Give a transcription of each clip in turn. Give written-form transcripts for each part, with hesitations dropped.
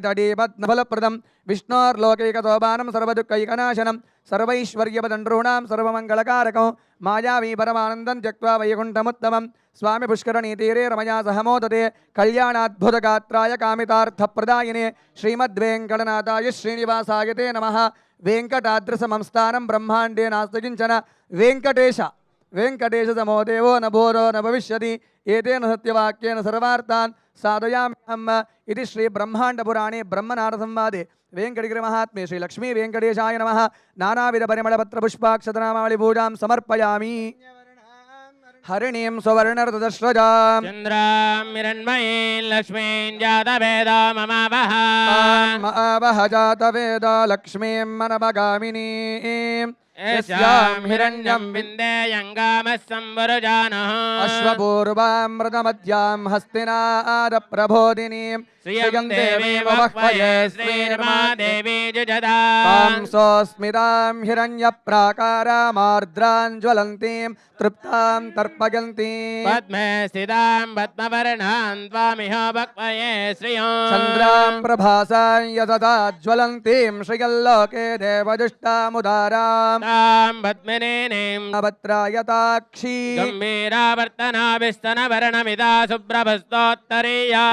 तडीपद्मफलप्रदं विष्णोर्लोकैकसोपानं सर्वदुःखैकनाशनं सर्वैश्वर्यपदण्डॄणां सर्वमङ्गलकारकं मायावी परमानन्दं त्यक्त्वा वैकुण्ठमुत्तमं स्वामी पुष्करणीतीरे रमया सह मोदते कल्याणाद्भुतगात्राय कामितार्थप्रदायिने श्रीमद्वेङ्कटनाथाय श्रीनिवासाय ते नमः। वेङ्कटाद्रिसंस्थानं ब्रह्माण्डे नास्ति किञ्चन वेङ्कटेशसमो देवो न भूतो न भविष्यति एतेन सत्यवाक्येन सर्वार्थान् साधयाम्यहम् इति श्री ब्रह्माण्डपुराणे ब्रह्मनारदसंवादे वेङ्कटगिरिमहात्म्ये श्री लक्ष्मी वेङ्कटेशाय नमः। नानाविध परिमलपत्रपुष्पाक्षतनामावळि पूजां समर्पयामि। हरिणीं सुवर्णरतस्रजां चन्द्रां हिरण्मयीं लक्ष्मीं जातवेदा ममावह आवह जातवेदा लक्ष्मीं मनपगामिनीं यस्यां हिरण्यं विन्देयङ्गामः संवरुजानः अश्वपूर्वामृतमध्यां हस्तिनादप्रबोधिनीं श्रियं देवी वक्वये श्रीर्मादेवी जुजदा तां सोऽस्मितां हिरण्यप्राकारामार्द्रां ज्वलन्तीं तृप्तां तर्पयन्तीं पद्मे स्थितां पद्मवर्णां त्वामिह वक्वये श्रियं चन्द्रां प्रभासां यतता ज्वलन्तीं श्रियल्लोके देवदुष्टामुदारां तां पद्मिनीं भद्रायताक्षी गम्भीरावर्तनाभिस्तनवर्णमिदा शुभ्रभस्तोत्तरीया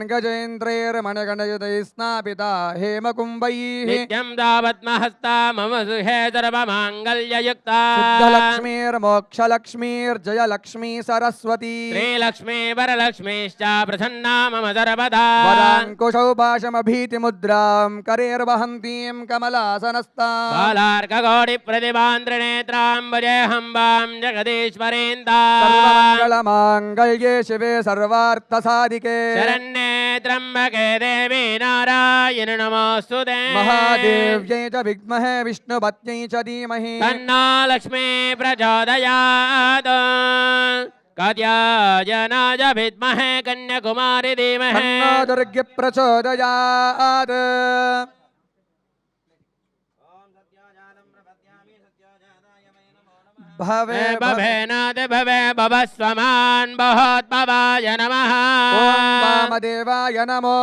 गजेन्द्रैर्मणगणयुतैः स्नापिता हेमकुम्भैः नित्यं तावत्महस्ता मम सुहे सर्वमाङ्गल्ययुक्ता लक्ष्मीर्मोक्षलक्ष्मीर्जयलक्ष्मी सरस्वती श्रीलक्ष्मी वरलक्ष्मीश्च प्रसन्ना मम सर्वदा वराङ्कुशौ पाशमभीतिमुद्रां करेर्वहन्तीं कमलासनस्तां बालार्कगौडिप्रतिभां त्रिनेत्रां भजेऽहम्बां जगदीश्वरीन्दां सर्वमङ्गलमाङ्गल्ये शिवे सर्वार्थसाधिके शरण्ये त्र्यम्बके देवी नारायणि नमोऽस्तुते महादेव्यै च विद्महे विष्णुपत्न्यै च धीमहि तन्नो लक्ष्मी प्रचोदयात् कात्यायनाय विद्महे कन्याकुमारी धीमहि तन्नो दुर्गे प्रचोदयात् भवे भवेनाद भवे भवस्वमान् बहोद्भवाय नमः ॐ वामदेवाय नमो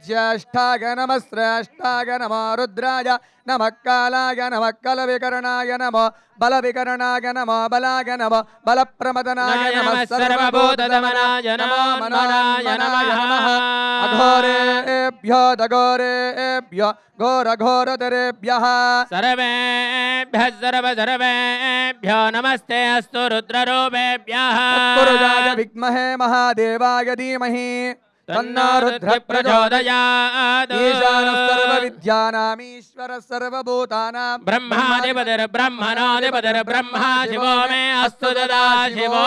ज्येष्ठाय नमः श्रेष्ठाय नमो रुद्राय नमः कालाय नमः कलविकरणाय नमो बलविकरणाय नमो बलाय नमो बलप्रमदनाय नमः सर्वभूतदमनाय नमो मनाय नमः अघोरेभ्यो दघोरेभ्यो घोरघोरतरेभ्यः सर्वेभ्यः सर्वेभ्यो नमस्ते अस्तु रुद्ररूपेभ्यः तत्पुरुषाय विद्महे महादेवाय धीमहि तन्नो रुद्रः प्रचोदयात् ईशानः सर्वविद्यानामीश्वरः सर्वभूतानां ब्रह्माधिपतिर्ब्रह्मणोऽधिपतिर्ब्रह्मा शिवो मे अस्तु सदा शिवो